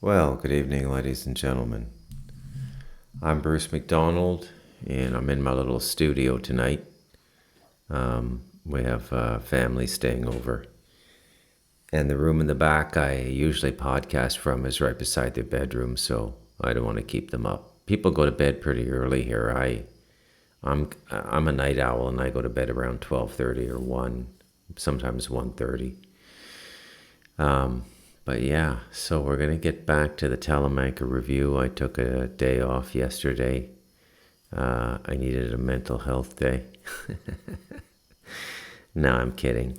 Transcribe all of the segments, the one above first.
Well, good evening, ladies and gentlemen. I'm Bruce McDonald, and I'm in my little studio tonight. We have family staying over. And the room in the back I usually podcast from is right beside their bedroom, so I don't want to keep them up. People go to bed pretty early here. I'm a night owl, and I go to bed around 12:30 or 1, sometimes 1:30. But yeah, so we're going to get back to the Talamanca review. I took a day off yesterday. I needed a mental health day. No, I'm kidding.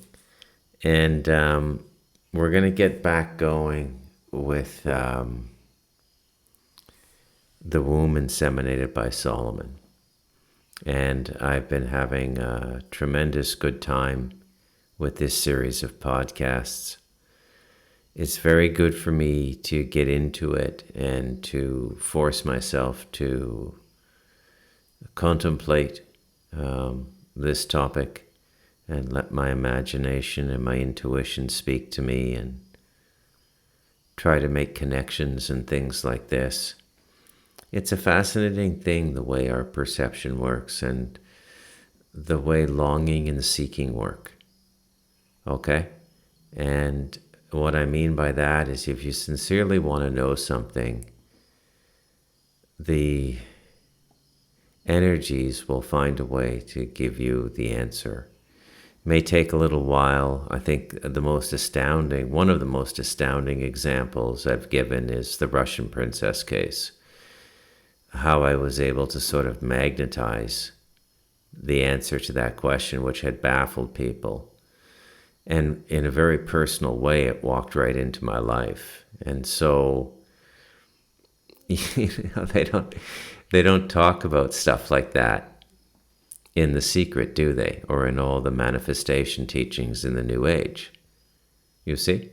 And we're going to get back going with the womb inseminated by Solomon. And I've been having a tremendous good time with this series of podcasts. It's very good for me to get into it and to force myself to contemplate this topic and let my imagination and my intuition speak to me and try to make connections and things like this. It's a fascinating thing, the way our perception works and the way longing and seeking work. Okay? And what I mean by that is if you sincerely want to know something, the energies will find a way to give you the answer. It may take a little while. I think one of the most astounding examples I've given is the Russian princess case. How I was able to sort of magnetize the answer to that question, which had baffled people. And in a very personal way, it walked right into my life. And so, they don't talk about stuff like that in The Secret, do they? Or in all the manifestation teachings in the New Age. You see?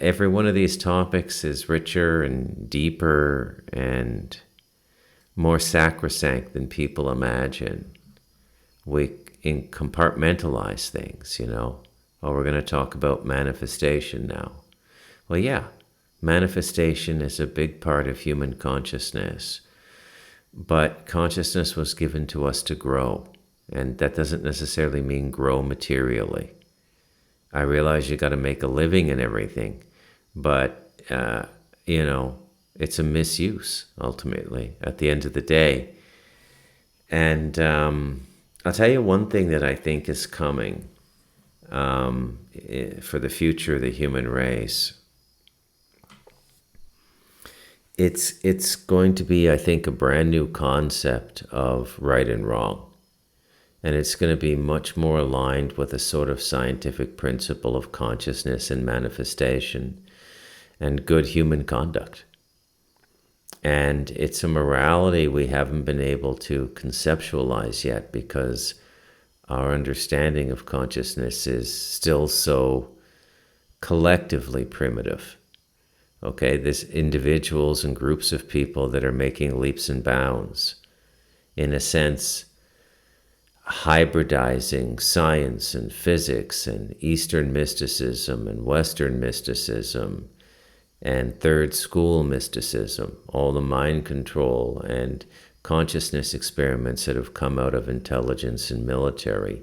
Every one of these topics is richer and deeper and more sacrosanct than people imagine. We compartmentalize things, Oh, we're going to talk about manifestation now. Well, yeah, manifestation is a big part of human consciousness, but consciousness was given to us to grow, and that doesn't necessarily mean grow materially. I realize you got to make a living and everything, but, it's a misuse, ultimately, at the end of the day. And I'll tell you one thing that I think is coming for the future of the human race. It's going to be, I think, a brand new concept of right and wrong. And it's going to be much more aligned with a sort of scientific principle of consciousness and manifestation and good human conduct. And it's a morality we haven't been able to conceptualize yet because our understanding of consciousness is still so collectively primitive. Okay, there's individuals and groups of people that are making leaps and bounds, in a sense, hybridizing science and physics and Eastern mysticism and Western mysticism and third school mysticism, all the mind control and consciousness experiments that have come out of intelligence and military,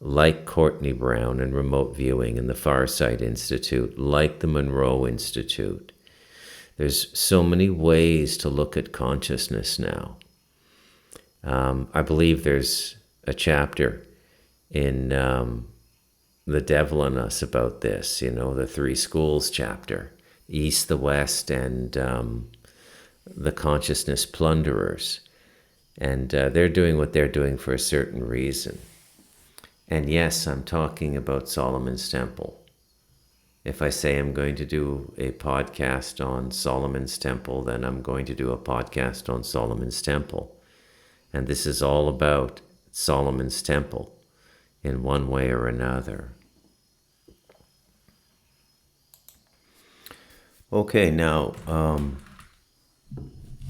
like Courtney Brown and remote viewing and the Farsight Institute, like the Monroe Institute. There's so many ways to look at consciousness now. I believe there's a chapter in The Devil in Us about this, the three schools chapter, East, the West, and the consciousness plunderers. And they're doing what they're doing for a certain reason. And yes, I'm talking about Solomon's Temple. If I say I'm going to do a podcast on Solomon's Temple, then I'm going to do a podcast on Solomon's Temple. And this is all about Solomon's Temple in one way or another. Okay, now,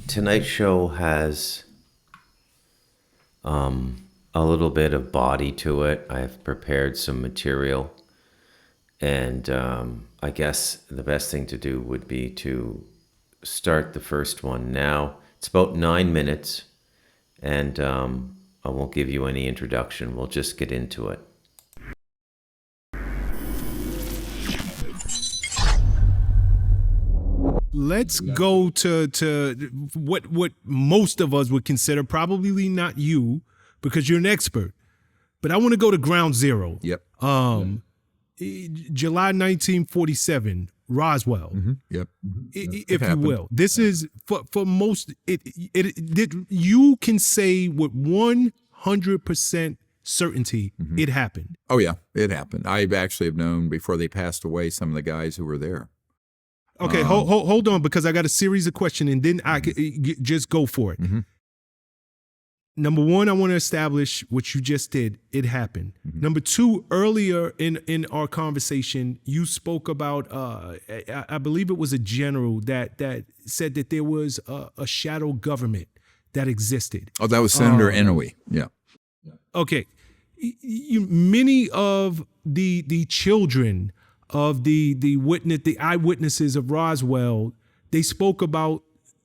tonight's show has a little bit of body to it. I've prepared some material, and I guess the best thing to do would be to start the first one now. It's about 9 minutes, and I won't give you any introduction. We'll just get into it. Let's go to what most of us would consider, probably not you, because you're an expert. But I want to go to ground zero. Yep. July 1947, Roswell. Mm-hmm. Yep. If you will. This is for most. You can say with 100% certainty it happened. Oh yeah, it happened. I actually have known before they passed away some of the guys who were there. Okay, hold on, because I got a series of questions, and then I could just go for it. Mm-hmm. Number one, I want to establish what you just did. It happened. Mm-hmm. Number two, earlier in our conversation, you spoke about, I believe it was a general that said that there was a shadow government that existed. Oh, that was Senator Inouye. Yeah. Okay. Many of the children of the eyewitnesses of Roswell, they spoke about,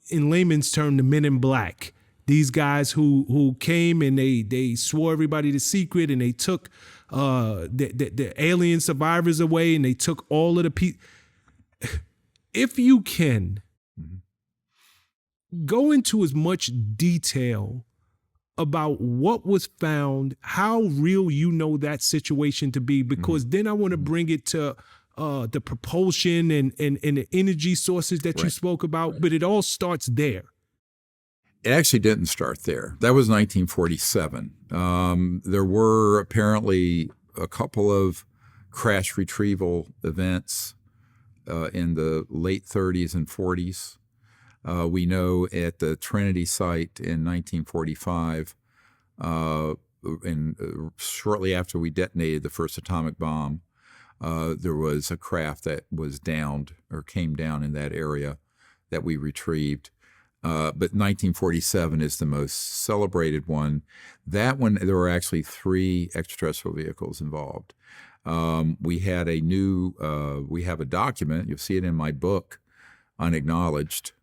in layman's term, the men in black. These guys who came and they swore everybody the secret, and they took the alien survivors away, and they took all of the people. If you can, go into as much detail about what was found, how real you know that situation to be, because then I want to bring it to the propulsion and the energy sources that you spoke about, but it all starts there. It actually didn't start there. That was 1947. There were apparently a couple of crash retrieval events in the late 30s and 40s. We know at the Trinity site in 1945, shortly after we detonated the first atomic bomb, there was a craft that was downed or came down in that area that we retrieved. But 1947 is the most celebrated one. That one, there were actually 3 extraterrestrial vehicles involved. We had we have a document, you'll see it in my book, Unacknowledged,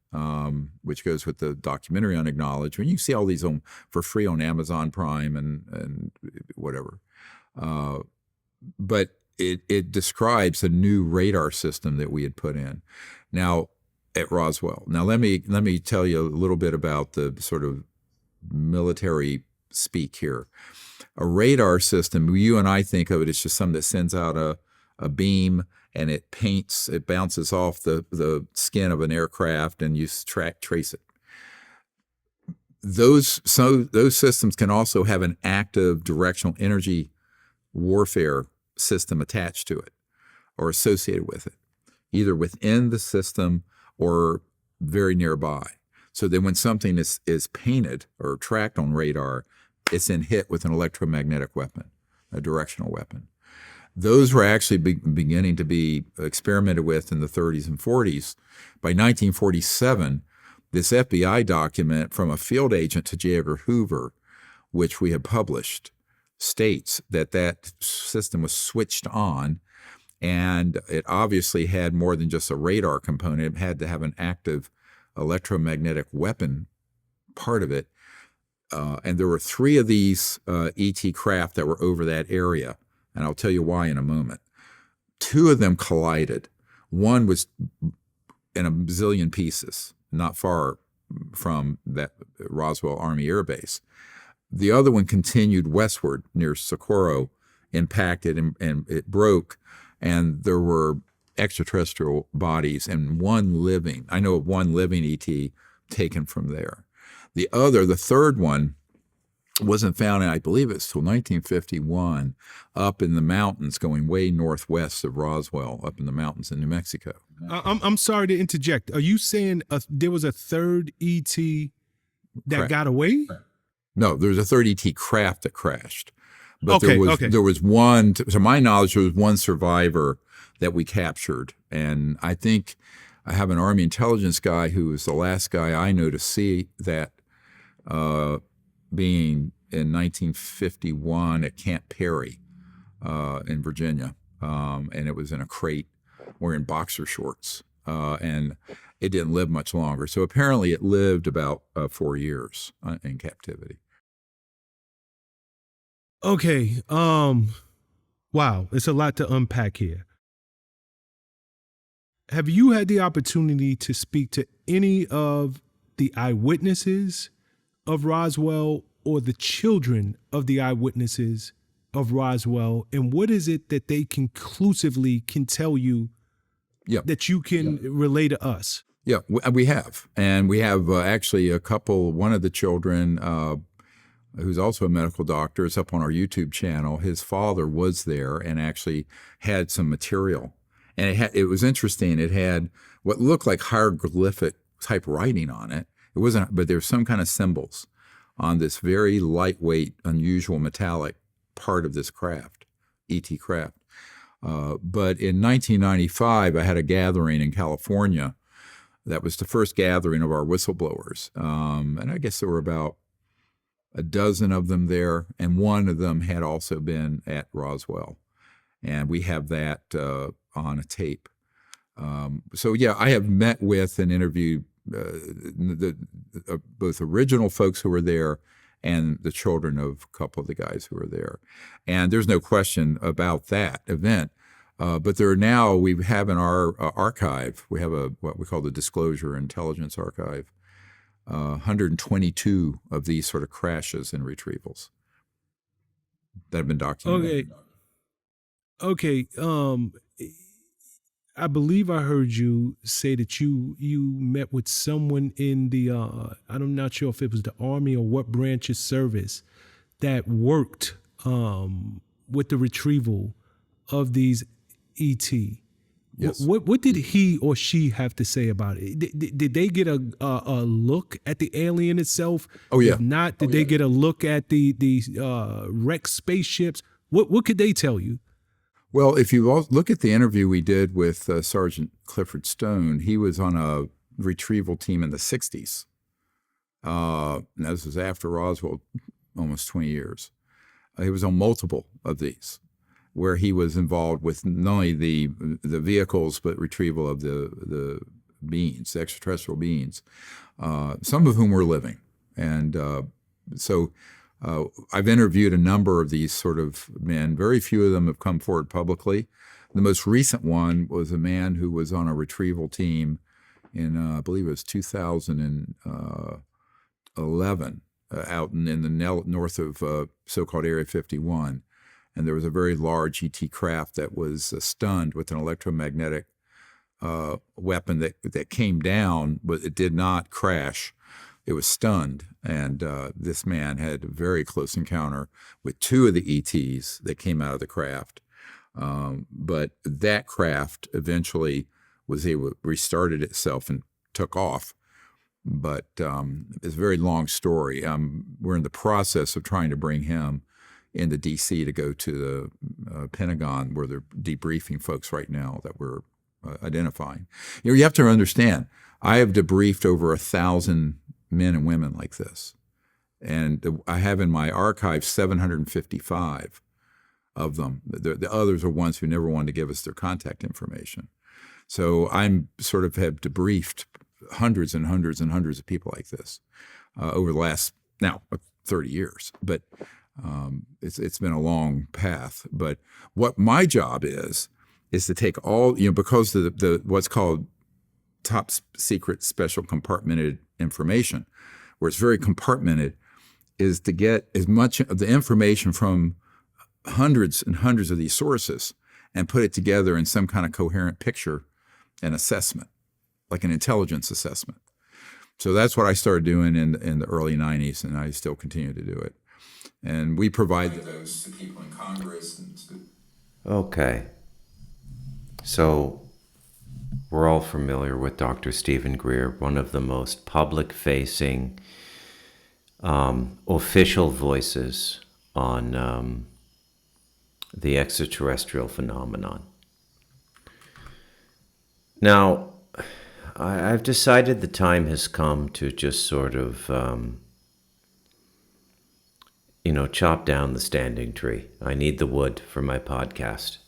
which goes with the documentary Unacknowledged. When you see all these for free on Amazon Prime and whatever. But it describes a new radar system that we had put in. Now, at Roswell. Now, let me tell you a little bit about the sort of military speak here. A radar system, you and I think of it as just something that sends out a beam and it bounces off the skin of an aircraft, and you trace it. Those systems can also have an active directional energy warfare system attached to it or associated with it, either within the system or very nearby. So that when something is painted or tracked on radar, it's then hit with an electromagnetic weapon, a directional weapon. Those were actually beginning to be experimented with in the 30s and 40s. By 1947, this FBI document from a field agent to J. Edgar Hoover, which we had published, states that system was switched on. And it obviously had more than just a radar component. It had to have an active electromagnetic weapon part of it. And there were 3 of these ET craft that were over that area. And I'll tell you why in a moment. 2 of them collided. One was in a bazillion pieces, not far from that Roswell Army Air Base. The other one continued westward near Socorro, impacted, and it broke. And there were extraterrestrial bodies and I know of one living ET taken from there. The third one wasn't found, I believe it's till 1951, up in the mountains going way northwest of Roswell, up in the mountains in New Mexico. I'm sorry to interject. Are you saying there was a third ET that got away? No, there was a third ET craft that crashed. But there was one, to my knowledge, there was one survivor that we captured. And I think I have an Army intelligence guy who was the last guy I know to see that being in 1951 at Camp Perry in Virginia. And it was in a crate. wearing boxer shorts, and it didn't live much longer. So apparently, it lived about 4 years in captivity. Okay. Wow, it's a lot to unpack here. Have you had the opportunity to speak to any of the eyewitnesses of Roswell or the children of the eyewitnesses of Roswell? And what is it that they conclusively can tell you Yep. that you can relay to us? Yeah, we have. And we have actually a couple, one of the children, who's also a medical doctor, is up on our YouTube channel. His father was there and actually had some material. And it was interesting. It had what looked like hieroglyphic type writing on it. It wasn't, but there's some kind of symbols on this very lightweight, unusual metallic part of this craft, ET craft. But in 1995, I had a gathering in California. That was the first gathering of our whistleblowers. And I guess there were about a dozen of them there, and one of them had also been at Roswell. And we have that on a tape. So yeah, I have met with and interviewed both original folks who were there and the children of a couple of the guys who were there. And there's no question about that event. But there are now, we have in our archive, we have what we call the Disclosure Intelligence Archive, 122 of these sort of crashes and retrievals that have been documented. Okay. I believe I heard you say that you met with someone in the I'm not sure if it was the Army or what branch of service that worked with the retrieval of these ET. Yes. What did he or she have to say about it? Did they get a look at the alien itself? Oh yeah. If not, did they get a look at the wrecked spaceships? What could they tell you? Well, if you look at the interview we did with Sergeant Clifford Stone, he was on a retrieval team in the 60s. And this was after Roswell, almost 20 years. He was on multiple of these, where he was involved with not only the vehicles, but retrieval of the beings, the extraterrestrial beings, some of whom were living. And so I've interviewed a number of these sort of men. Very few of them have come forward publicly. The most recent one was a man who was on a retrieval team in, I believe it was 2011, out in the north of so-called Area 51. And there was a very large ET craft that was stunned with an electromagnetic weapon that came down, but it did not crash. It was stunned, and this man had a very close encounter with two of the ETs that came out of the craft. But that craft eventually was able to restarted itself and took off. But it's a very long story. We're in the process of trying to bring him into D.C. to go to the Pentagon, where they're debriefing folks right now that we're identifying. You have to understand, I have debriefed over 1,000 men and women like this. And I have in my archive 755 of them. The others are ones who never wanted to give us their contact information. So I'm sort of have debriefed hundreds and hundreds and hundreds of people like this over the last, now, 30 years. But it's been a long path. But what my job is to take all, because the what's called top secret special compartmented information, where it's very compartmented, is to get as much of the information from hundreds and hundreds of these sources and put it together in some kind of coherent picture and assessment, like an intelligence assessment. So that's what I started doing in the early 90s, and I still continue to do it. And we provide those to people in Congress. Okay. So we're all familiar with Dr. Stephen Greer, one of the most public-facing official voices on the extraterrestrial phenomenon. Now, I've decided the time has come to just sort of, chop down the standing tree. I need the wood for my podcast.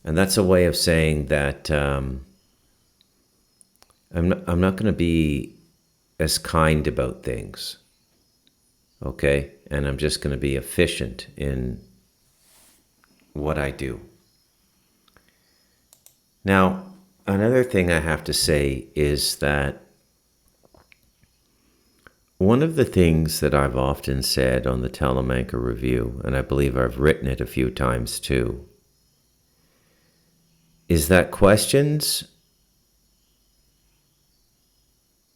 And that's a way of saying that I'm not going to be as kind about things, okay? And I'm just going to be efficient in what I do. Now, another thing I have to say is that one of the things that I've often said on the Telemanca Review, and I believe I've written it a few times too, is that questions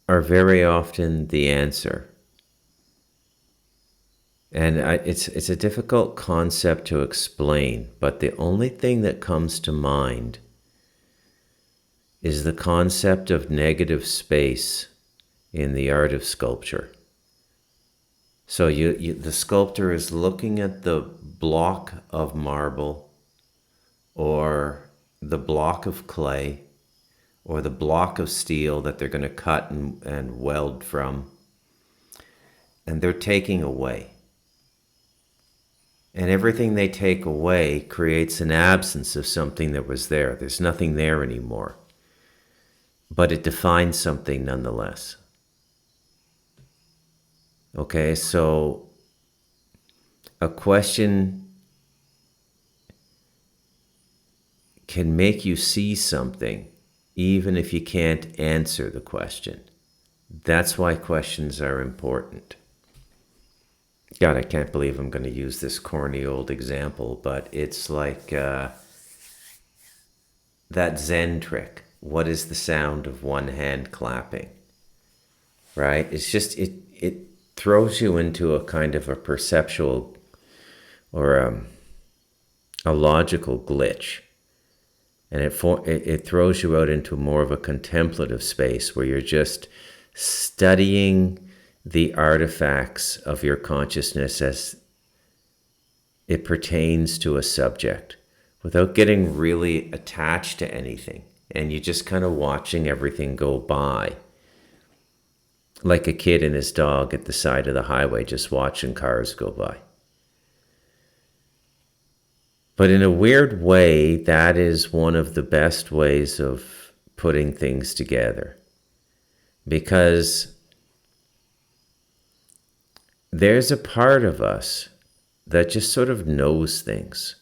are very often the answer. And it's a difficult concept to explain, but the only thing that comes to mind is the concept of negative space in the art of sculpture. So the sculptor is looking at the block of marble or the block of clay or the block of steel that they're going to cut and weld from, and they're taking away. And everything they take away creates an absence of something that was there. There's nothing there anymore. But it defines something nonetheless. Okay, so a question can make you see something even if you can't answer the question. That's why questions are important. God, I can't believe I'm going to use this corny old example, but it's like that Zen trick. What is the sound of one hand clapping? Right? It's just, it throws you into a kind of a perceptual or a logical glitch. And it throws you out into more of a contemplative space where you're just studying the artifacts of your consciousness as it pertains to a subject without getting really attached to anything. And you're just kind of watching everything go by. Like a kid and his dog at the side of the highway just watching cars go by. But in a weird way, that is one of the best ways of putting things together. Because there's a part of us that just sort of knows things.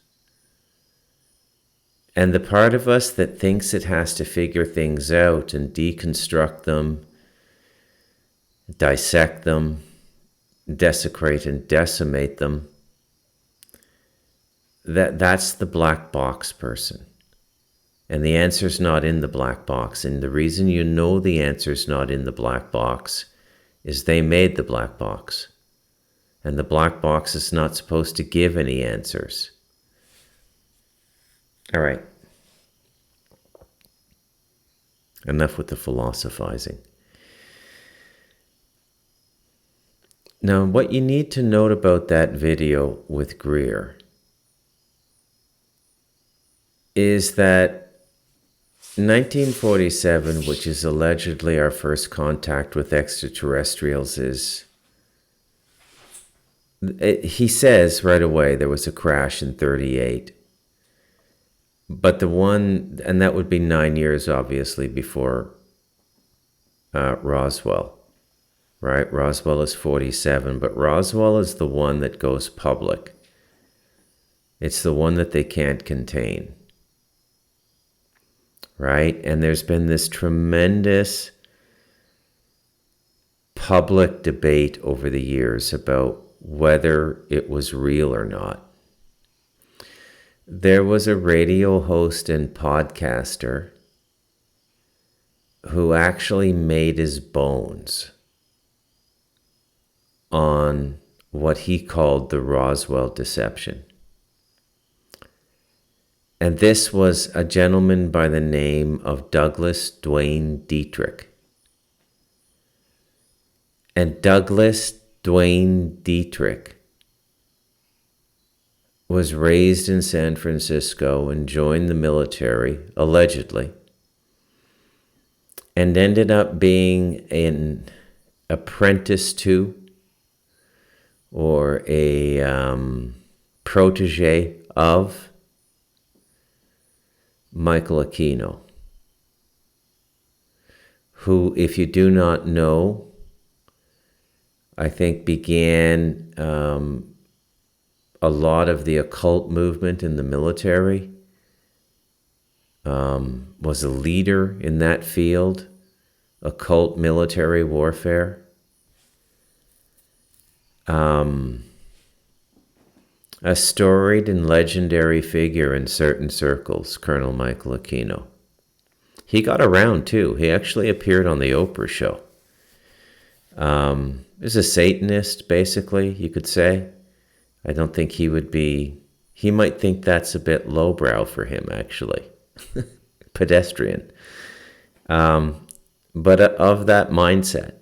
And the part of us that thinks it has to figure things out and deconstruct them, dissect them, desecrate and decimate them, that's the black box person. And the answer's not in the black box. And the reason you know the answer's not in the black box is they made the black box. And the black box is not supposed to give any answers. All right. Enough with the philosophizing. Now, what you need to note about that video with Greer is that 1947, which is allegedly our first contact with extraterrestrials, he says right away there was a crash in 38. But the one, and that would be 9 years, obviously, before Roswell, right? Roswell is 47, but Roswell is the one that goes public. It's the one that they can't contain. Right? And there's been this tremendous public debate over the years about whether it was real or not. There was a radio host and podcaster who actually made his bones on what he called the Roswell deception. And this was a gentleman by the name of Douglas Duane Dietrich. And Douglas Duane Dietrich was raised in San Francisco and joined the military, allegedly, and ended up being an apprentice to or a protege of Michael Aquino, who, if you do not know, I think began a lot of the occult movement in the military, was a leader in that field, occult military warfare. A storied and legendary figure in certain circles, Colonel Michael Aquino. He got around too. He actually appeared on the Oprah show. He's a Satanist, basically, you could say. I don't think he would be, he might think that's a bit lowbrow for him, actually. Pedestrian. But of that mindset.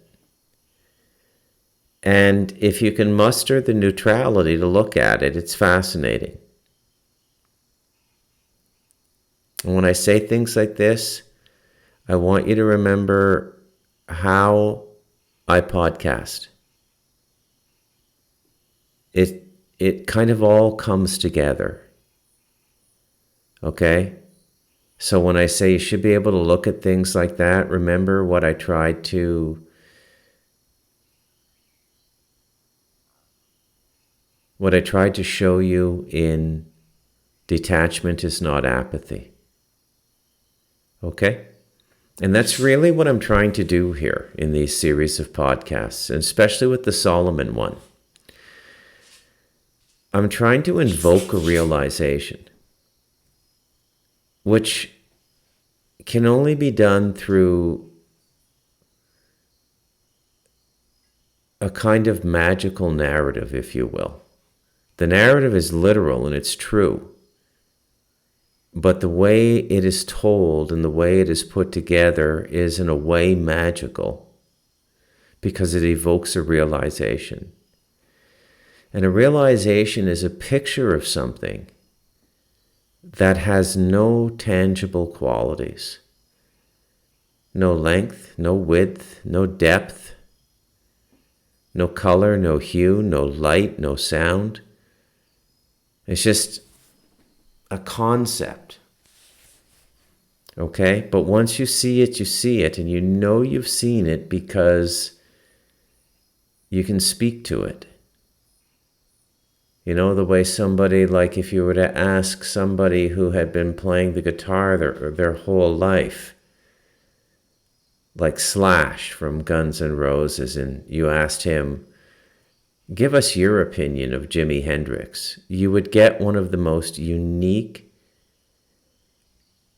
And if you can muster the neutrality to look at it, it's fascinating. And when I say things like this, I want you to remember how I podcast. It kind of all comes together. Okay? So when I say you should be able to look at things like that, remember what I tried to show you in detachment is not apathy. Okay? And that's really what I'm trying to do here in these series of podcasts, and especially with the Solomon one. I'm trying to invoke a realization, which can only be done through a kind of magical narrative, if you will. The narrative is literal and it's true, but the way it is told and the way it is put together is in a way magical because it evokes a realization. And a realization is a picture of something that has no tangible qualities. No length, no width, no depth, no color, no hue, no light, no sound. It's just a concept. Okay? But once you see it, and you know you've seen it because you can speak to it. You know, the way somebody, like if you were to ask somebody who had been playing the guitar their whole life, like Slash from Guns N' Roses, and you asked him, give us your opinion of Jimi Hendrix, you would get one of the most unique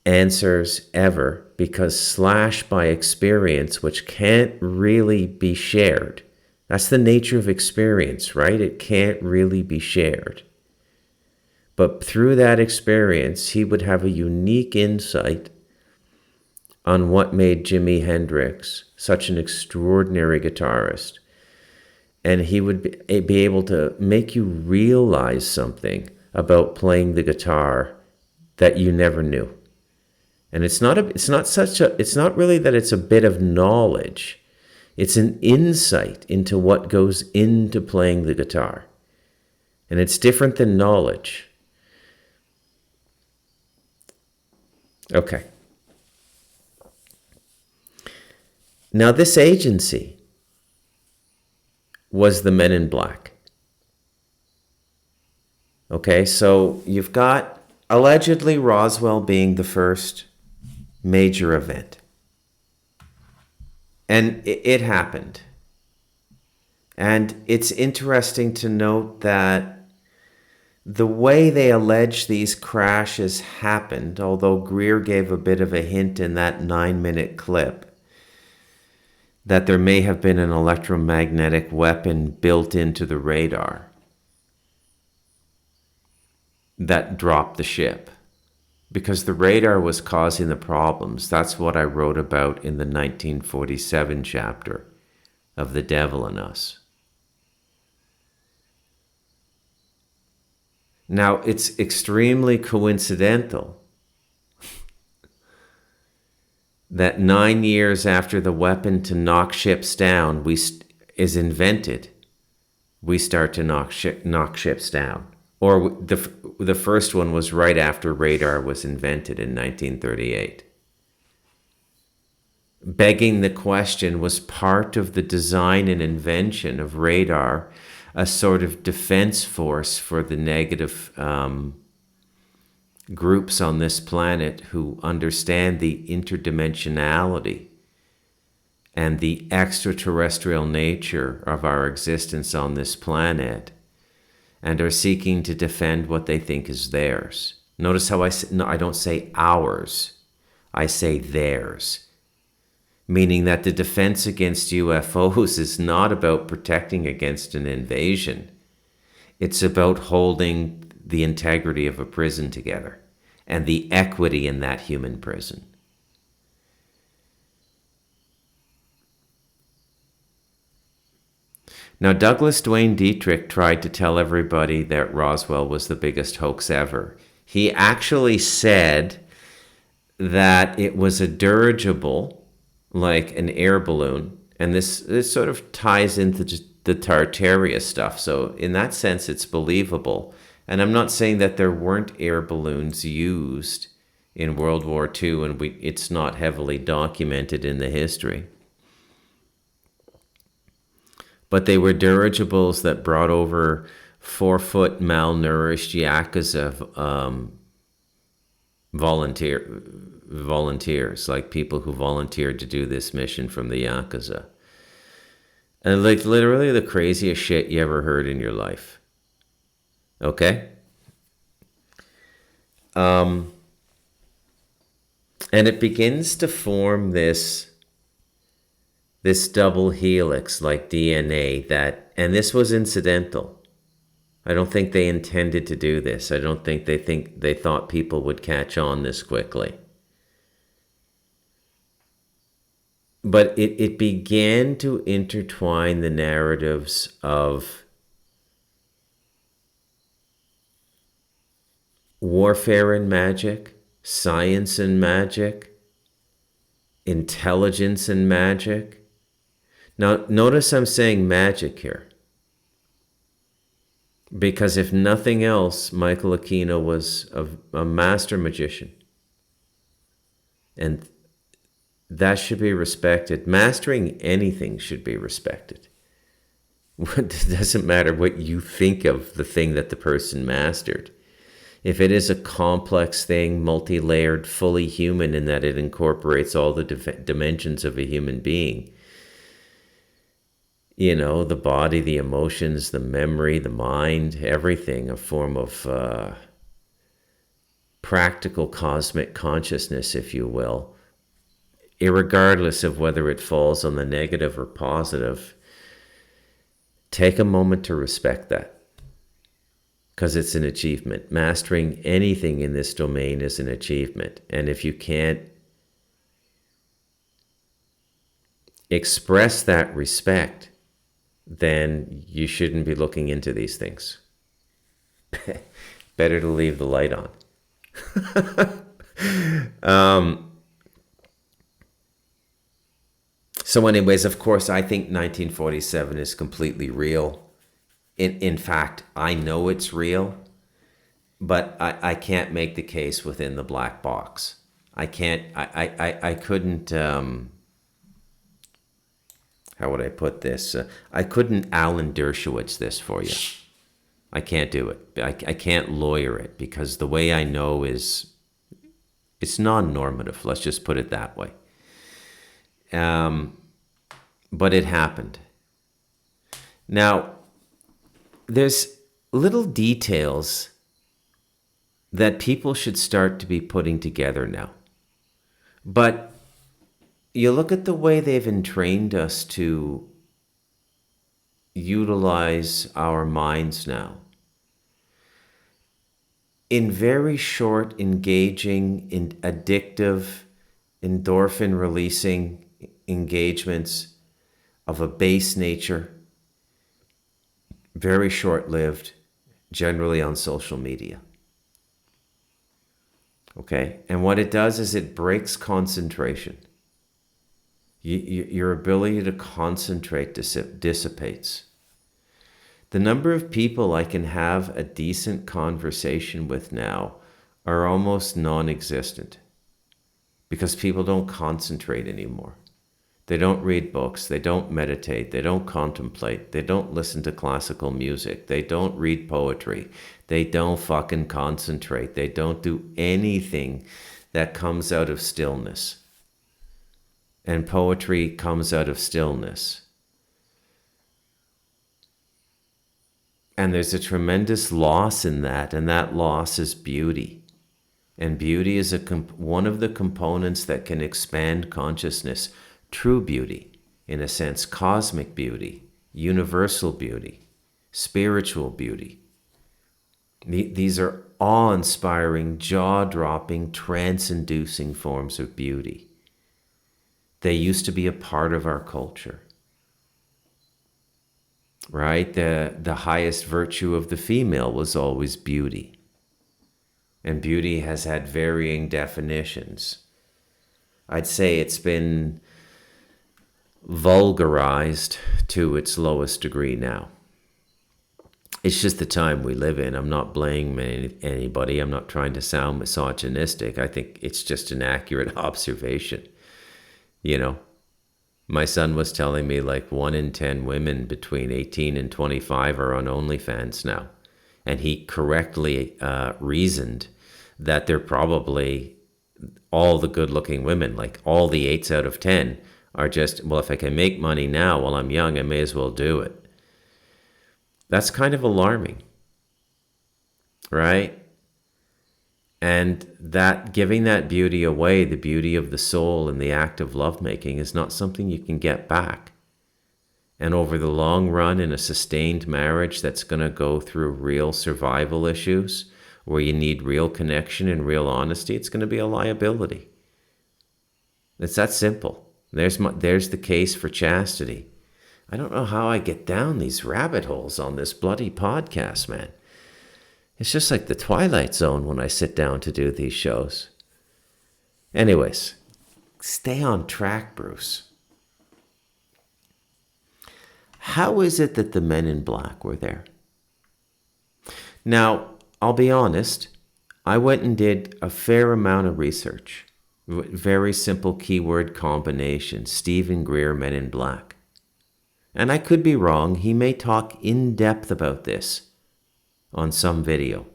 answers ever, because Slash, by experience, which can't really be shared, that's the nature of experience, right? It can't really be shared. But through that experience, he would have a unique insight on what made Jimi Hendrix such an extraordinary guitarist. And he would be able to make you realize something about playing the guitar that you never knew. And it's not really that it's a bit of knowledge. It's an insight into what goes into playing the guitar. And it's different than knowledge. Okay. Now, this agency was the Men in Black. Okay, so you've got allegedly Roswell being the first major event. And it happened. And it's interesting to note that the way they allege these crashes happened, although Greer gave a bit of a hint in that 9-minute clip, that there may have been an electromagnetic weapon built into the radar that dropped the ship. Because the radar was causing the problems. That's what I wrote about in the 1947 chapter of The Devil in Us. Now, it's extremely coincidental that 9 years after the weapon to knock ships down is invented, we start to knock ships down. Or the first one was right after radar was invented in 1938. Begging the question, was part of the design and invention of radar a sort of defense force for the negative groups on this planet who understand the interdimensionality and the extraterrestrial nature of our existence on this planet, and are seeking to defend what they think is theirs. Notice how I don't say ours, I say theirs. Meaning that the defense against UFOs is not about protecting against an invasion. It's about holding the integrity of a prison together and the equity in that human prison. Now, Douglas Duane Dietrich tried to tell everybody that Roswell was the biggest hoax ever. He actually said that it was a dirigible, like an air balloon, and this sort of ties into the Tartaria stuff. So in that sense, it's believable. And I'm not saying that there weren't air balloons used in World War II, and it's not heavily documented in the history. But they were dirigibles that brought over 4-foot malnourished Yakuza volunteers, like people who volunteered to do this mission from the Yakuza. And like literally the craziest shit you ever heard in your life. Okay? And it begins to form this double helix like DNA and this was incidental. I don't think they intended to do this. I don't think they thought people would catch on this quickly. But it began to intertwine the narratives of warfare and magic, science and magic, intelligence and magic. Now, notice I'm saying magic here. Because if nothing else, Michael Aquino was a master magician. And that should be respected. Mastering anything should be respected. It doesn't matter what you think of the thing that the person mastered. If it is a complex thing, multi-layered, fully human in that it incorporates all the dimensions of a human being, you know, the body, the emotions, the memory, the mind, everything, a form of practical cosmic consciousness, if you will, irregardless of whether it falls on the negative or positive, take a moment to respect that. Because it's an achievement. Mastering anything in this domain is an achievement. And if you can't express that respect, then you shouldn't be looking into these things. Better to leave the light on. So anyways, of course, I think 1947 is completely real. In fact, I know it's real, but I can't make the case within the black box. I couldn't, how would I put this? I couldn't Alan Dershowitz this for you. I can't do it. I can't lawyer it because the way I know is, it's non-normative. Let's just put it that way. But it happened. Now, there's little details that people should start to be putting together now. But you look at the way they've entrained us to utilize our minds now. In very short, engaging, addictive, endorphin-releasing engagements of a base nature, very short-lived, generally on social media. Okay? And what it does is it breaks concentration. Your ability to concentrate dissipates. The number of people I can have a decent conversation with now are almost non-existent because people don't concentrate anymore. They don't read books, they don't meditate, they don't contemplate, they don't listen to classical music, they don't read poetry, they don't fucking concentrate, they don't do anything that comes out of stillness. And poetry comes out of stillness. And there's a tremendous loss in that, and that loss is beauty. And beauty is one of the components that can expand consciousness. True beauty, in a sense, cosmic beauty, universal beauty, spiritual beauty. These are awe-inspiring, jaw-dropping, trance-inducing forms of beauty. They used to be a part of our culture. Right? The highest virtue of the female was always beauty. And beauty has had varying definitions. I'd say it's been vulgarized to its lowest degree now. It's just the time we live in. I'm not blaming anybody. I'm not trying to sound misogynistic. I think it's just an accurate observation. You know, my son was telling me like 1 in 10 women between 18 and 25 are on OnlyFans now. And he correctly reasoned that they're probably all the good-looking women, like all the 8s out of 10 are just, well, if I can make money now while I'm young, I may as well do it. That's kind of alarming, right? And that giving that beauty away, the beauty of the soul and the act of lovemaking, is not something you can get back. And over the long run, in a sustained marriage that's going to go through real survival issues, where you need real connection and real honesty, it's going to be a liability. It's that simple. There's the case for chastity. I don't know how I get down these rabbit holes on this bloody podcast, man. It's just like the Twilight Zone when I sit down to do these shows. Anyways, stay on track, Bruce. How is it that the men in black were there? Now, I'll be honest, I went and did a fair amount of research. Very simple keyword combination, Stephen Greer, Men in Black. And I could be wrong. He may talk in depth about this on some video.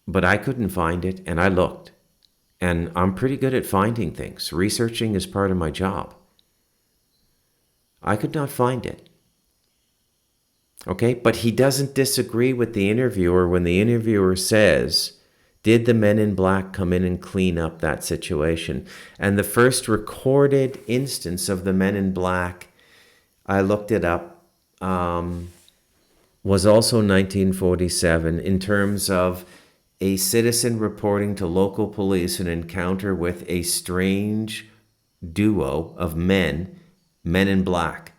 But I couldn't find it, and I looked. And I'm pretty good at finding things. Researching is part of my job. I could not find it. Okay, but he doesn't disagree with the interviewer when the interviewer says, did the Men in Black come in and clean up that situation? And the first recorded instance of the Men in Black, I looked it up, was also 1947 in terms of a citizen reporting to local police an encounter with a strange duo of men in black.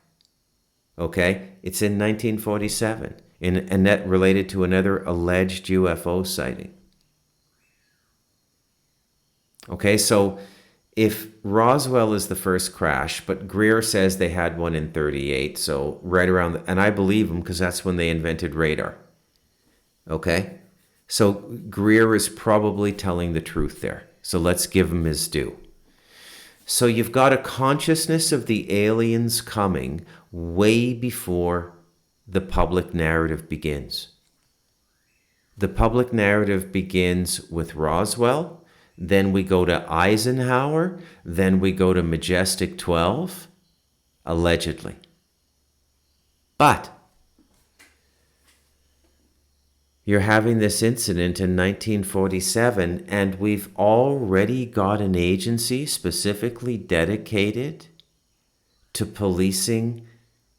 Okay? It's in 1947, and that related to another alleged UFO sighting. Okay, so if Roswell is the first crash, but Greer says they had one in 38, so right around, and I believe him because that's when they invented radar. Okay? So Greer is probably telling the truth there. So let's give him his due. So you've got a consciousness of the aliens coming way before the public narrative begins. The public narrative begins with Roswell. Then we go to Eisenhower. Then we go to Majestic 12, allegedly. But you're having this incident in 1947, and we've already got an agency specifically dedicated to policing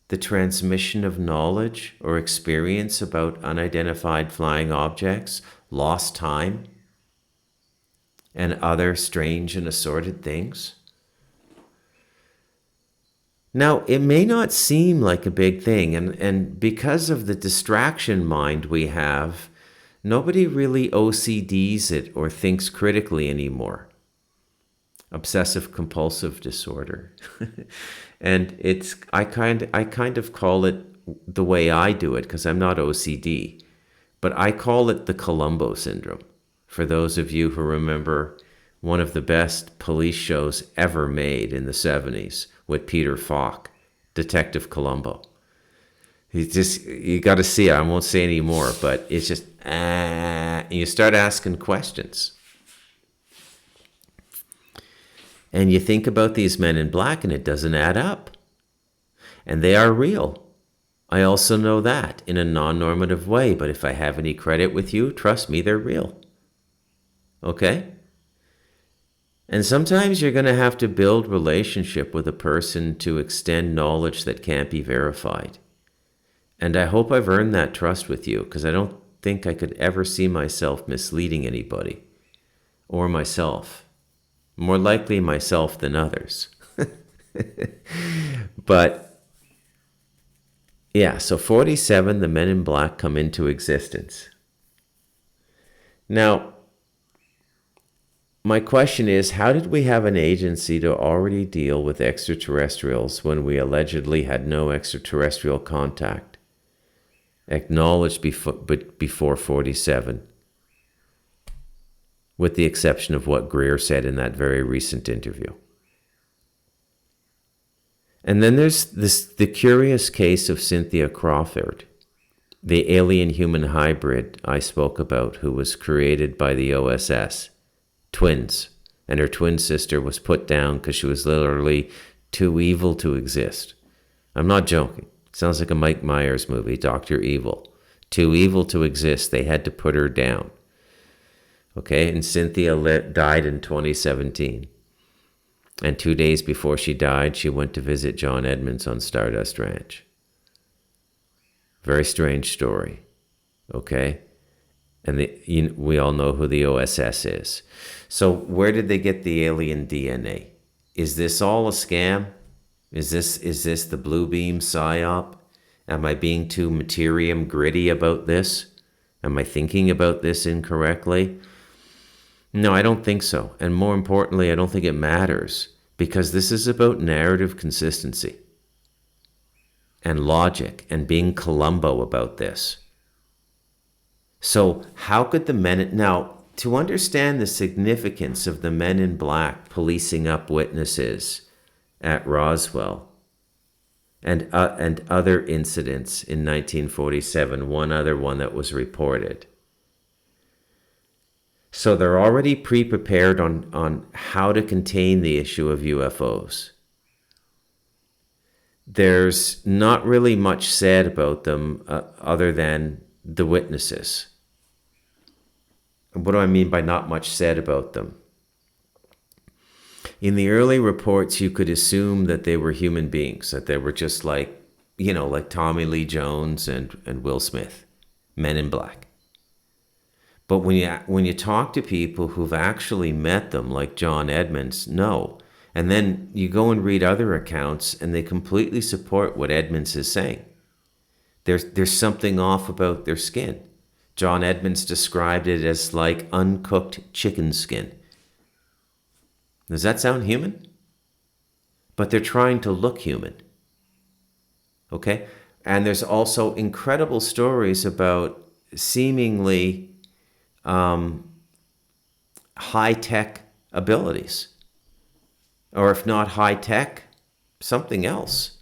the transmission of knowledge or experience about unidentified flying objects, lost time, and other strange and assorted things. Now, it may not seem like a big thing, and because of the distraction mind we have, nobody really OCDs it or thinks critically anymore. Obsessive compulsive disorder. And I kind of call it the way I do it because I'm not OCD, but I call it the Columbo syndrome. For those of you who remember one of the best police shows ever made in the 70s with Peter Falk, Detective Columbo. You got to see it. I won't say any more, but it's just, and you start asking questions. And you think about these men in black and it doesn't add up. And they are real. I also know that in a non-normative way, but if I have any credit with you, trust me, they're real. Okay? And sometimes you're going to have to build relationship with a person to extend knowledge that can't be verified. And I hope I've earned that trust with you, because I don't think I could ever see myself misleading anybody or myself. More likely myself than others. But yeah, so 47, the men in black come into existence. Now, my question is, how did we have an agency to already deal with extraterrestrials when we allegedly had no extraterrestrial contact acknowledged before 47? With the exception of what Greer said in that very recent interview. And then there's the curious case of Cynthia Crawford, the alien-human hybrid I spoke about, who was created by the OSS, twins, and her twin sister was put down because she was literally too evil to exist. I'm not joking. Sounds like a Mike Myers movie, Dr. Evil. Too evil to exist, they had to put her down. Okay, and Cynthia died in 2017. And 2 days before she died, she went to visit John Edmonds on Stardust Ranch. Very strange story. Okay? And we all know who the OSS is. So where did they get the alien DNA? Is this all a scam? Is this the blue beam psyop? Am I being too materium gritty about this? Am I thinking about this incorrectly? No, I don't think so. And more importantly, I don't think it matters, because this is about narrative consistency and logic and being Columbo about this. So how could the men... Now, to understand the significance of the men in black policing up witnesses at Roswell and other incidents in 1947, one other one that was reported. So they're already pre-prepared on how to contain the issue of UFOs. There's not really much said about them other than the witnesses. What do I mean by not much said about them? In the early reports, you could assume that they were human beings, that they were just like, like Tommy Lee Jones and Will Smith, men in black. But when you talk to people who've actually met them, like John Edmonds, no. And then you go and read other accounts, and they completely support what Edmonds is saying. There's something off about their skin. John Edmonds described it as like uncooked chicken skin. Does that sound human? But they're trying to look human. Okay? And there's also incredible stories about seemingly high-tech abilities. Or if not high-tech, something else.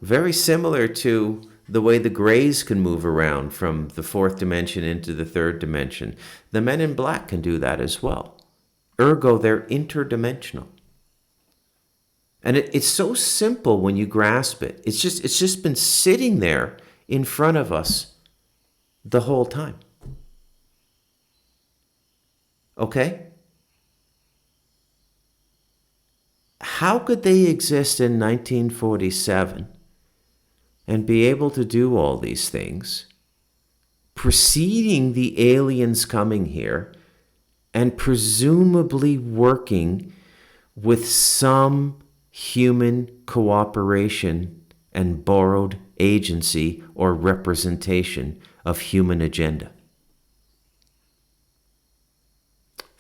Very similar to the way the Greys can move around from the fourth dimension into the third dimension. The men in black can do that as well. Ergo, they're interdimensional. And it's so simple when you grasp it. It's just been sitting there in front of us the whole time. Okay? How could they exist in 1947 and be able to do all these things, preceding the aliens coming here and presumably working with some human cooperation and borrowed agency or representation of human agenda?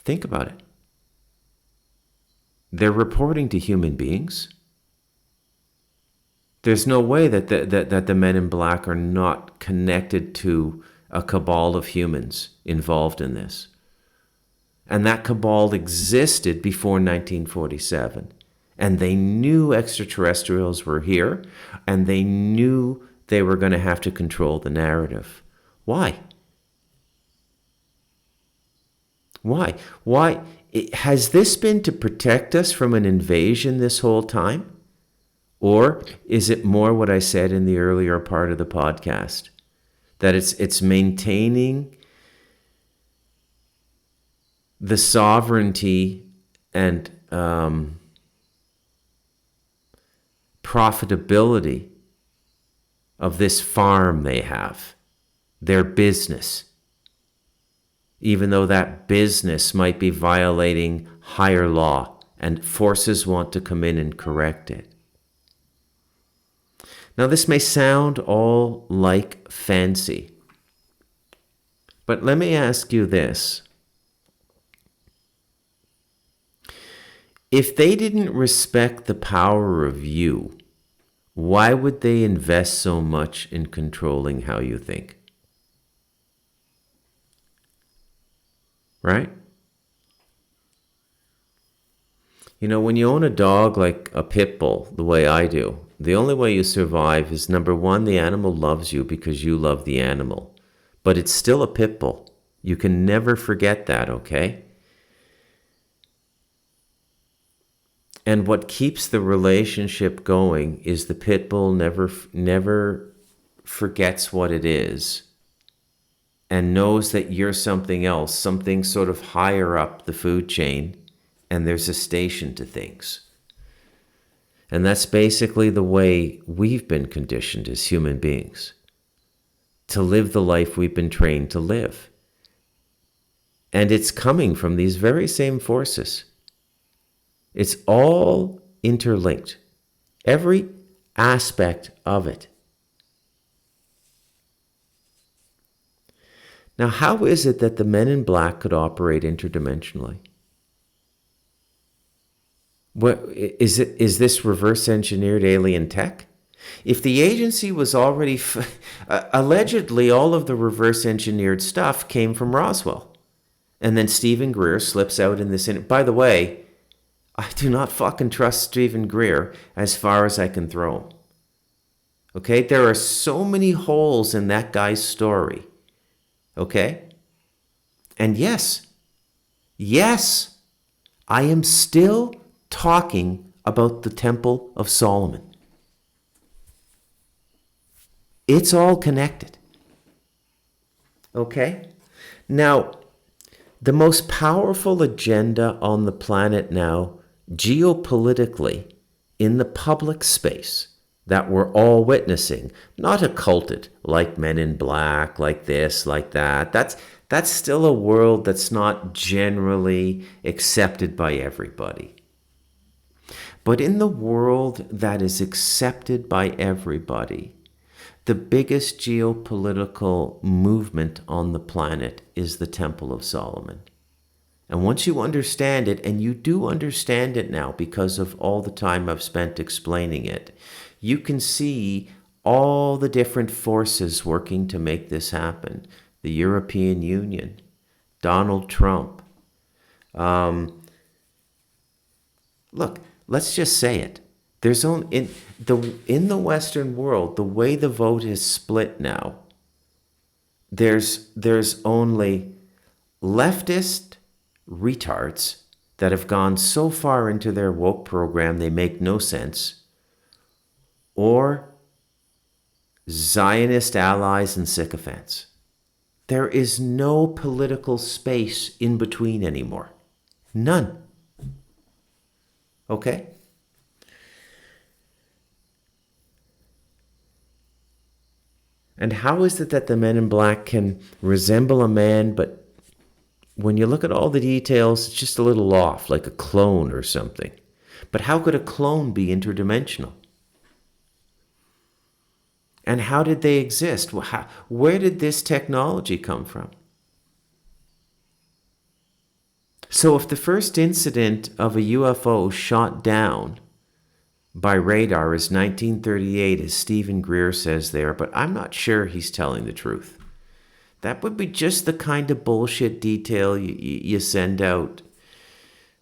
Think about it. They're reporting to human beings. There's no way that the men in black are not connected to a cabal of humans involved in this. And that cabal existed before 1947. And they knew extraterrestrials were here, and they knew they were going to have to control the narrative. Why? Why? Why? Has this been to protect us from an invasion this whole time? Or is it more what I said in the earlier part of the podcast? That it's maintaining the sovereignty and profitability of this farm they have, their business, even though that business might be violating higher law and forces want to come in and correct it. Now, this may sound all like fancy, but let me ask you this. If they didn't respect the power of you, why would they invest so much in controlling how you think? Right? You know, when you own a dog like a pit bull, the way I do, the only way you survive is, number one, the animal loves you because you love the animal. But it's still a pit bull. You can never forget that, okay? And what keeps the relationship going is the pit bull never forgets what it is and knows that you're something else, something sort of higher up the food chain, and there's a station to things. And that's basically the way we've been conditioned as human beings, to live the life we've been trained to live. And it's coming from these very same forces. It's all interlinked, every aspect of it. Now, how is it that the men in black could operate interdimensionally? What, is this reverse engineered alien tech? If the agency was already, allegedly all of the reverse engineered stuff came from Roswell. And then Stephen Greer slips out in this, by the way, I do not fucking trust Stephen Greer as far as I can throw him. Okay? There are so many holes in that guy's story. Okay? And yes, I am still talking about the Temple of Solomon. It's all connected. Okay? Now, the most powerful agenda on the planet now, geopolitically, in the public space, that we're all witnessing, not occulted, like Men in Black, like this, like that. That's still a world that's not generally accepted by everybody. But in the world that is accepted by everybody, the biggest geopolitical movement on the planet is the Temple of Solomon. And once you understand it, and you do understand it now because of all the time I've spent explaining it, you can see all the different forces working to make this happen. The European Union, Donald Trump. Look, let's just say it. There's only in the Western world, the way the vote is split now, there's only leftist retards that have gone so far into their woke program they make no sense, or Zionist allies and sycophants. There is no political space in between anymore. None. Okay? And how is it that the Men in Black can resemble a man, but when you look at all the details, it's just a little off, like a clone or something? But how could a clone be interdimensional? And how did they exist? Where did this technology come from? So if the first incident of a UFO shot down by radar is 1938, as Stephen Greer says there, but I'm not sure he's telling the truth. That would be just the kind of bullshit detail you send out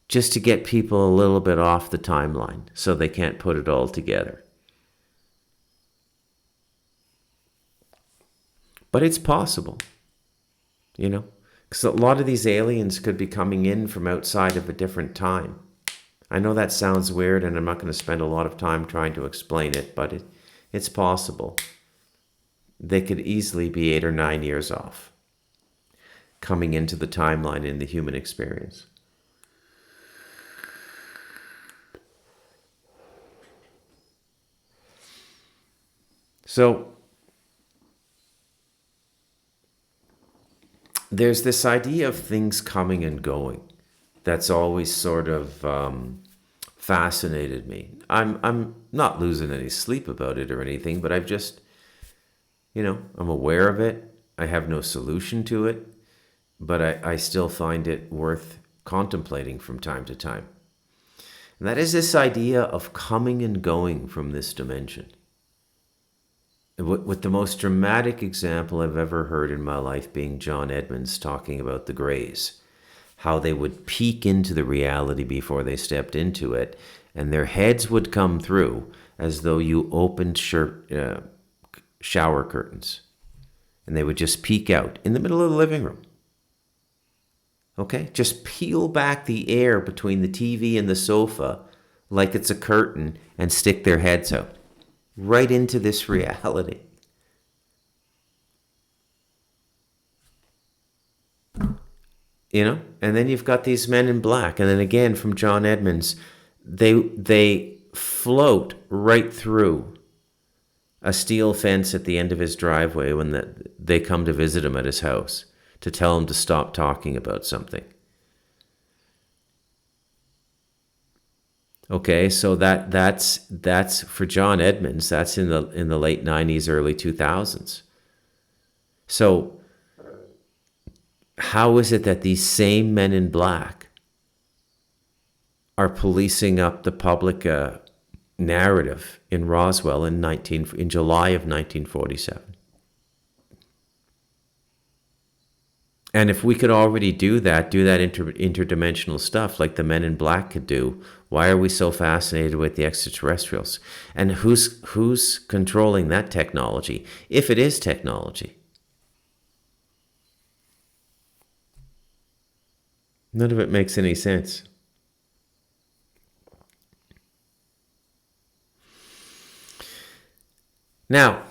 just to get people a little bit off the timeline so they can't put it all together. But it's possible, because a lot of these aliens could be coming in from outside of a different time. I know that sounds weird, and I'm not going to spend a lot of time trying to explain it, but it's possible. They could easily be 8 or 9 years off, coming into the timeline in the human experience. So there's this idea of things coming and going that's always sort of fascinated me. I'm not losing any sleep about it or anything, but I've just, I'm aware of it. I have no solution to it, but I still find it worth contemplating from time to time. And that is this idea of coming and going from this dimension. With the most dramatic example I've ever heard in my life being John Edmonds talking about the Greys, how they would peek into the reality before they stepped into it, and their heads would come through as though you opened shower curtains, and they would just peek out in the middle of the living room. Okay? Just peel back the air between the TV and the sofa like it's a curtain and stick their heads out right into this reality. And then you've got these men in black, and then again from John Edmonds, they float right through a steel fence at the end of his driveway when they come to visit him at his house to tell him to stop talking about something. Okay, so that's for John Edmonds. That's in the late 90s, early 2000s. So how is it that these same men in black are policing up the public narrative in Roswell in July of 1947? And if we could already do that interdimensional stuff like the men in black could do, why are we so fascinated with the extraterrestrials? And who's controlling that technology, if it is technology? None of it makes any sense. Now,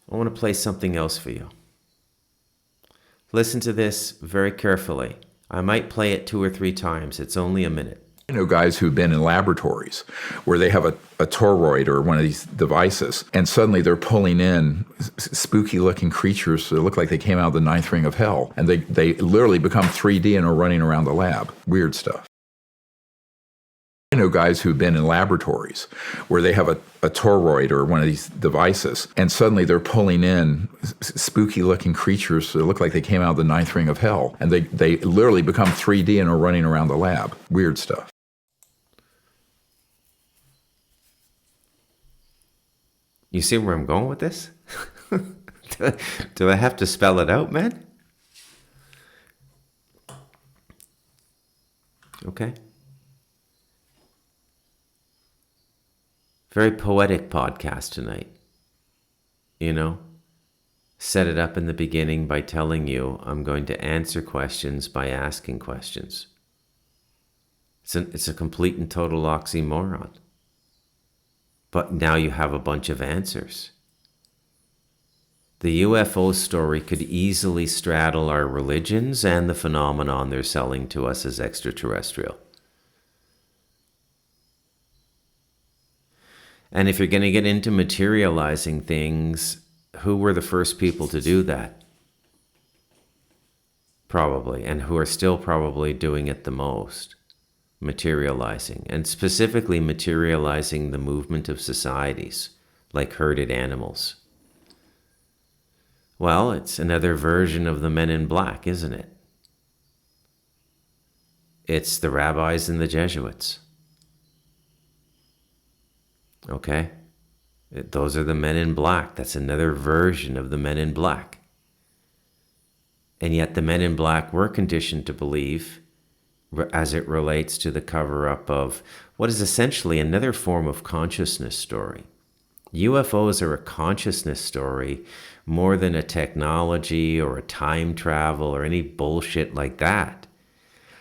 I want to play something else for you. Listen to this very carefully. I might play it 2 or 3 times. It's only a minute. I know guys who've been in laboratories where they have a toroid or one of these devices, and suddenly they're pulling in spooky-looking creatures that look like they came out of the 9th ring of hell, and they literally become 3D and are running around the lab. Weird stuff. I know guys who've been in laboratories where they have a toroid or one of these devices, and suddenly they're pulling in spooky-looking creatures that look like they came out of the 9th ring of hell, and they literally become 3D and are running around the lab. Weird stuff. You see where I'm going with this? Do I have to spell it out, man? Okay. Very poetic podcast tonight. Set it up in the beginning by telling you I'm going to answer questions by asking questions. It's a complete and total oxymoron. But now you have a bunch of answers. The UFO story could easily straddle our religions and the phenomenon they're selling to us as extraterrestrial. And if you're going to get into materializing things, who were the first people to do that? Probably, and who are still probably doing it the most. Materializing, and specifically materializing the movement of societies, like herded animals. Well, it's another version of the men in black, isn't it? It's the rabbis and the Jesuits. Okay? Those are the men in black. That's another version of the men in black. And yet the men in black were conditioned to believe, as it relates to the cover-up of what is essentially another form of consciousness story. UFOs are a consciousness story more than a technology or a time travel or any bullshit like that.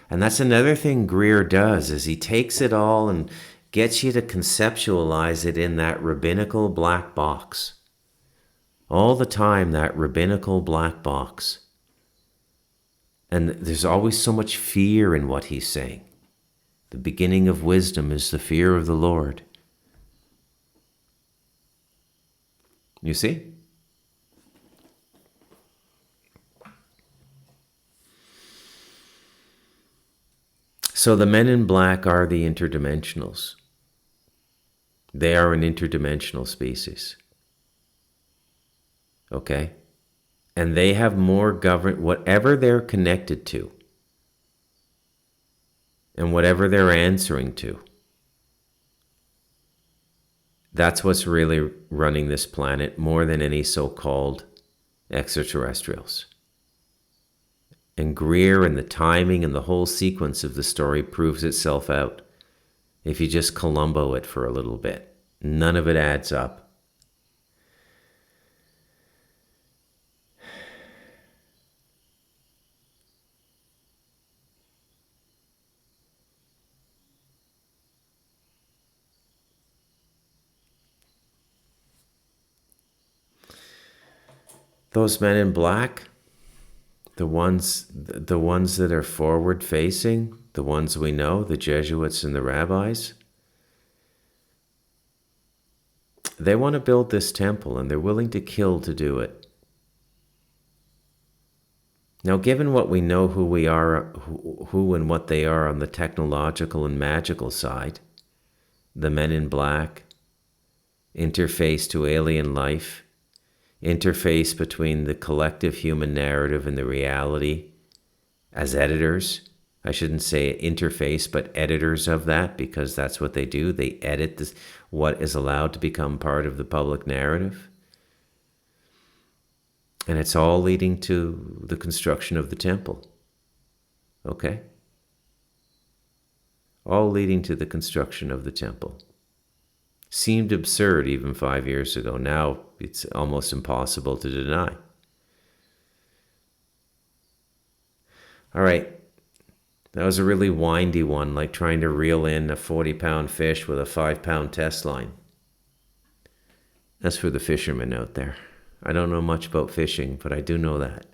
And that's another thing Greer does, is he takes it all and gets you to conceptualize it in that rabbinical black box. All the time, that rabbinical black box. And there's always so much fear in what he's saying. The beginning of wisdom is the fear of the Lord. You see? So the men in black are the interdimensionals. They are an interdimensional species. Okay? And they have more whatever they're connected to and whatever they're answering to. That's what's really running this planet more than any so-called extraterrestrials. And Greer and the timing and the whole sequence of the story proves itself out. If you just Columbo it for a little bit, none of it adds up. Those men in black, the ones that are forward facing, the ones we know, the Jesuits and the rabbis, they want to build this temple and they're willing to kill to do it. Now, given what we know who we are, who and what they are on the technological and magical side, the men in black, interface to alien life, interface between the collective human narrative and the reality as editors. I shouldn't say interface, but editors of that, because that's what they do. They edit what is allowed to become part of the public narrative. And it's all leading to the construction of the temple. Okay? All leading to the construction of the temple. Seemed absurd even 5 years ago. Now it's almost impossible to deny. All right. That was a really windy one, like trying to reel in a 40-pound fish with a 5-pound test line. That's for the fishermen out there. I don't know much about fishing, but I do know that.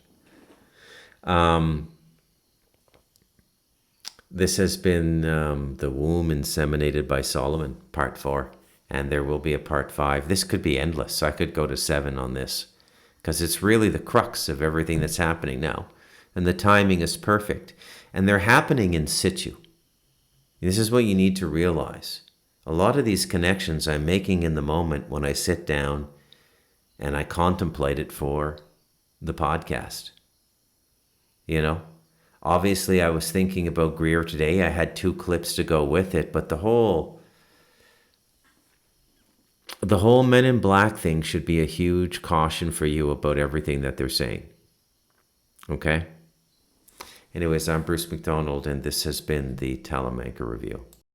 This has been The Womb Inseminated by Solomon, Part 4. And there will be a Part 5. This could be endless. I could go to 7 on this. Because it's really the crux of everything that's happening now. And the timing is perfect. And they're happening in situ. This is what you need to realize. A lot of these connections I'm making in the moment when I sit down and I contemplate it for the podcast. You know? Obviously, I was thinking about Greer today. I had 2 clips to go with it. But the whole Men in Black thing should be a huge caution for you about everything that they're saying. Okay? Anyways, I'm Bruce McDonald, and this has been the Talamanca Review.